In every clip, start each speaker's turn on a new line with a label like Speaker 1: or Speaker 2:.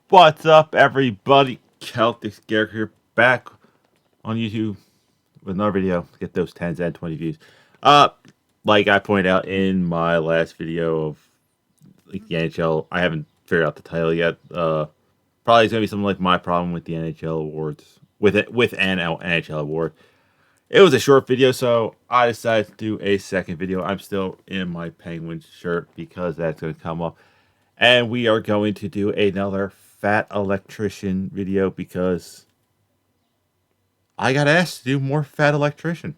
Speaker 1: What's up, everybody? Celtic Scarecrow here, back on YouTube with another video to get those 10s and 20 views. Like I pointed out in my last video of the NHL, I haven't figured out the title yet. Probably it's gonna be something like my problem with the NHL awards, with an NHL award. It was a short video, so I decided to do a second video. I'm still in my Penguins shirt because that's gonna come up, and we are going to do another Fat Electrician video because I got asked to do more Fat Electrician.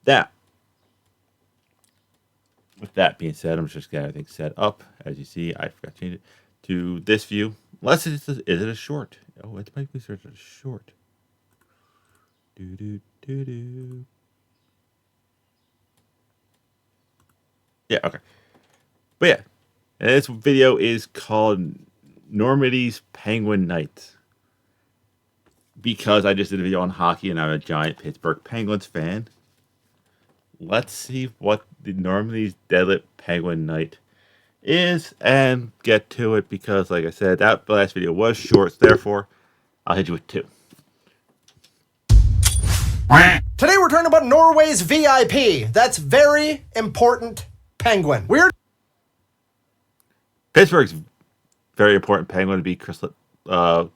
Speaker 1: Now, with that being said, I'm just getting everything set up. As you see, I forgot to change it to this view. Unless is it a short? Oh, it might be a short. Yeah, okay. But yeah, and this video is called Normandy's Penguin Nights, because I just did a video on hockey and I'm a giant Pittsburgh Penguins fan. Let's see what the Normandy's Deadliest Penguin Night is and get to it, because like I said, that last video was short, so therefore I'll hit you with two.
Speaker 2: Today we're talking about Norway's VIP. That's very important penguin. We're
Speaker 1: Pittsburgh's very important penguin to be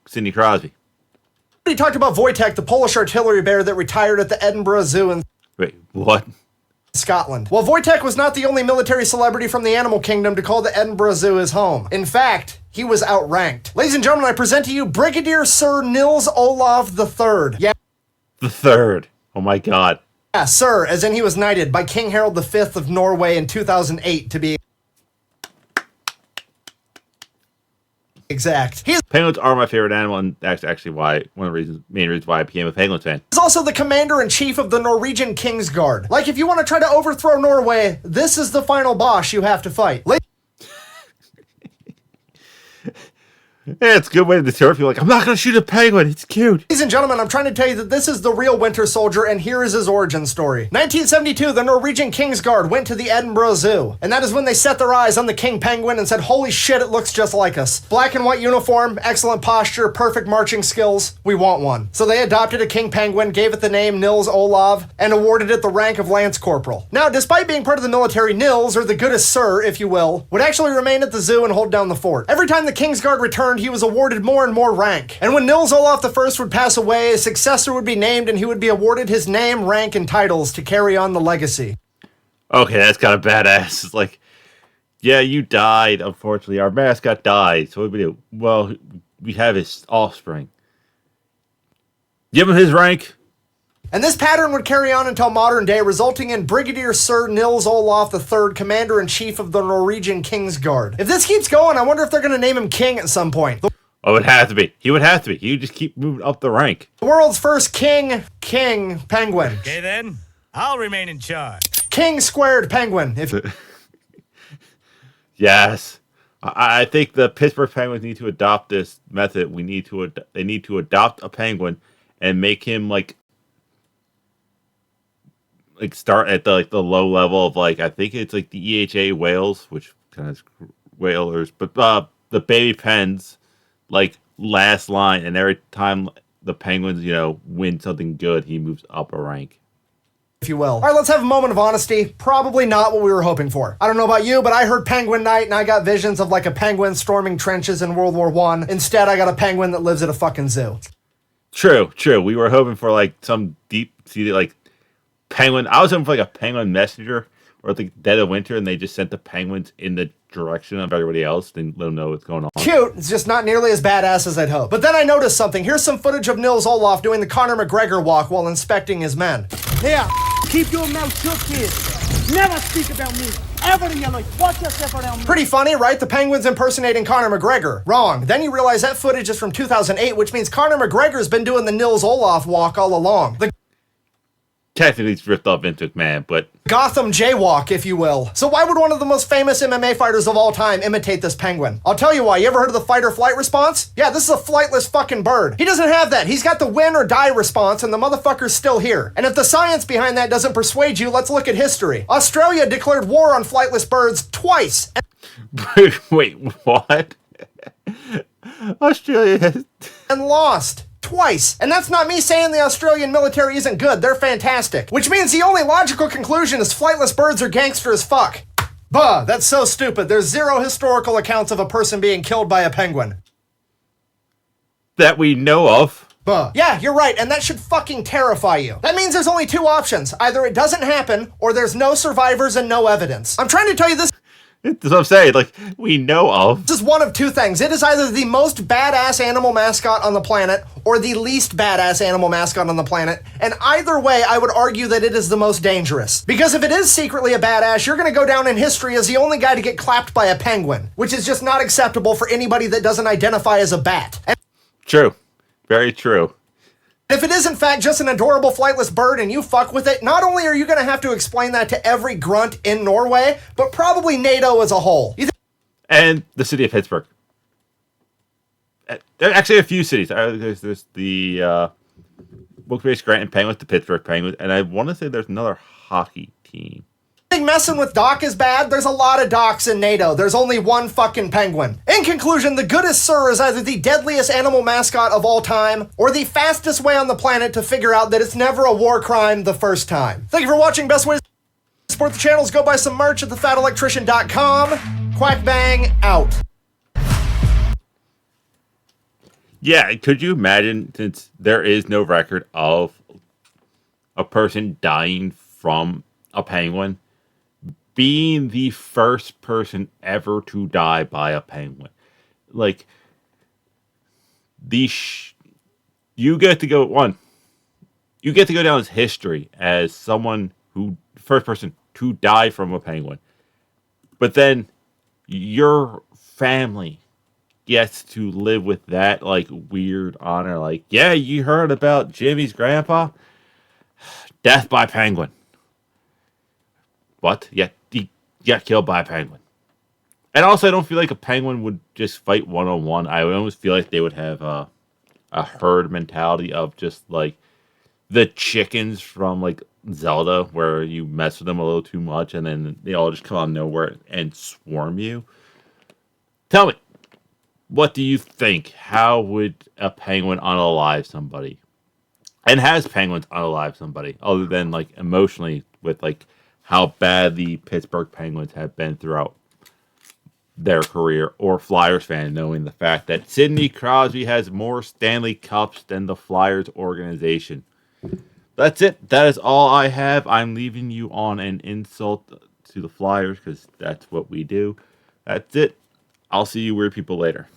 Speaker 1: Sidney Crosby.
Speaker 2: We talked about Wojtek, the Polish artillery bear that retired at the Edinburgh Zoo in
Speaker 1: Wait, what?
Speaker 2: Scotland. Well, Wojtek was not the only military celebrity from the animal kingdom to call the Edinburgh Zoo his home. In fact, he was outranked. Ladies and gentlemen, I present to you Brigadier Sir Nils Olav III. Yeah.
Speaker 1: The third. Oh my god.
Speaker 2: Yeah, sir, as in he was knighted by King Harold V of Norway in 2008 to be exact.
Speaker 1: Penguins are my favorite animal, and that's actually why one of the main reasons why I became a Penguins fan.
Speaker 2: He's also the commander-in-chief of the Norwegian Kingsguard. Like, if you want to try to overthrow Norway, this is the final boss you have to fight.
Speaker 1: Yeah, it's a good way to deter people. Like, I'm not going to shoot a penguin. It's cute.
Speaker 2: Ladies and gentlemen, I'm trying to tell you that this is the real Winter Soldier, and here is his origin story. 1972, the Norwegian Kingsguard went to the Edinburgh Zoo, and that is when they set their eyes on the king penguin and said, holy shit, it looks just like us. Black and white uniform, excellent posture, perfect marching skills. We want one. So they adopted a king penguin, gave it the name Nils Olav, and awarded it the rank of Lance Corporal. Now, despite being part of the military, Nils, or the goodest sir, if you will, would actually remain at the zoo and hold down the fort. Every time the Kingsguard returned, he was awarded more and more rank. And when Nils Olav I would pass away, a successor would be named and he would be awarded his name, rank, and titles to carry on the legacy.
Speaker 1: Okay, that's kind of badass. It's like, yeah, you died, unfortunately. Our mascot died. So what do we do? Well, we have his offspring. Give him his rank.
Speaker 2: And this pattern would carry on until modern day, resulting in Brigadier Sir Nils Olav III, Commander-in-Chief of the Norwegian Kingsguard. If this keeps going, I wonder if they're going to name him King at some point.
Speaker 1: Oh, it would have to be. He would have to be. He would just keep moving up the rank.
Speaker 2: The world's first king penguin.
Speaker 3: Okay then, I'll remain in charge.
Speaker 2: King squared penguin.
Speaker 1: Yes. I think the Pittsburgh Penguins need to adopt this method. They need to adopt a penguin and make him like start at the low level of I think it's like the EHA whales, which kind of whalers, but the baby pens last line, and every time the Penguins win something good, he moves up a rank,
Speaker 2: if you will. All right, let's have a moment of honesty. Probably not what we were hoping for. I don't know about you, but I heard Penguin Night and I got visions of a penguin storming trenches in World War I. Instead, I got a penguin that lives at a fucking zoo.
Speaker 1: True. We were hoping for some deep-seated penguin. I was hoping for a penguin messenger, or at the dead of winter, and they just sent the penguins in the direction of everybody else and let them know what's going on.
Speaker 2: Cute. It's just not nearly as badass as I'd hope. But then I noticed something. Here's some footage of Nils Olav doing the Conor McGregor walk while inspecting his men.
Speaker 4: Here, keep your mouth shut, kid. Never speak about me. Ever in your life. Watch yourself around me.
Speaker 2: Pretty funny, right? The Penguins impersonating Conor McGregor. Wrong. Then you realize that footage is from 2008, which means Conor McGregor's been doing the Nils Olav walk all along.
Speaker 1: Technically, it's ripped off Vince McMahon, but
Speaker 2: Gotham jaywalk, if you will. So why would one of the most famous MMA fighters of all time imitate this penguin? I'll tell you why. You ever heard of the fight or flight response? Yeah, this is a flightless fucking bird. He doesn't have that. He's got the win or die response, and the motherfucker's still here. And if the science behind that doesn't persuade you, let's look at history. Australia declared war on flightless birds twice.
Speaker 1: Wait, what? Australia has...
Speaker 2: and lost. Twice. And that's not me saying the Australian military isn't good, they're fantastic. Which means the only logical conclusion is flightless birds are gangster as fuck. Buh, that's so stupid. There's zero historical accounts of a person being killed by a penguin.
Speaker 1: that we know of.
Speaker 2: Buh. Yeah, you're right, and that should fucking terrify you. That means there's only two options. Either it doesn't happen, or there's no survivors and no evidence. I'm trying to tell you this.
Speaker 1: That's what I'm saying, like, we know of.
Speaker 2: This is one of two things. It is either the most badass animal mascot on the planet, or the least badass animal mascot on the planet, and either way, I would argue that it is the most dangerous. Because if it is secretly a badass, you're gonna go down in history as the only guy to get clapped by a penguin, which is just not acceptable for anybody that doesn't identify as a bat. And
Speaker 1: True. Very true.
Speaker 2: if it is in fact just an adorable flightless bird and you fuck with it, not only are you gonna have to explain that to every grunt in Norway, but probably NATO as a whole.
Speaker 1: And the city of Pittsburgh. There are actually a few cities. There's the Wilkes-Barre Scranton Penguins, the Pittsburgh Penguins, and I want to say there's another hockey team.
Speaker 2: Think messing with Doc is bad? There's a lot of Docs in NATO. There's only one fucking penguin. In conclusion, the goodest sir is either the deadliest animal mascot of all time, or the fastest way on the planet to figure out that it's never a war crime the first time. Thank you for watching. Best way to support the channel is go buy some merch at thefatelectrician.com. Quack bang out.
Speaker 1: Yeah, could you imagine, since there is no record of a person dying from a penguin, being the first person ever to die by a penguin? Like, you get to go, you get to go down as history as someone who, first person to die from a penguin. But then your family gets to live with that, like, weird honor. Like, yeah, you heard about Jimmy's grandpa? Death by penguin. What? Yeah, he got killed by a penguin. And also, I don't feel like a penguin would just fight one-on-one. I would almost feel like they would have a herd mentality of just, like, the chickens from, like, Zelda, where you mess with them a little too much, and then they all just come out of nowhere and swarm you. Tell me, what do you think? How would a penguin unalive somebody? And has penguins unalive somebody, other than, like, emotionally, with, like, how bad the Pittsburgh Penguins have been throughout their career, or Flyers fan knowing the fact that Sidney Crosby has more Stanley Cups than the Flyers organization? That's it. That is all I have. I'm leaving you on an insult to the Flyers because that's what we do. That's it. I'll see you weird people later.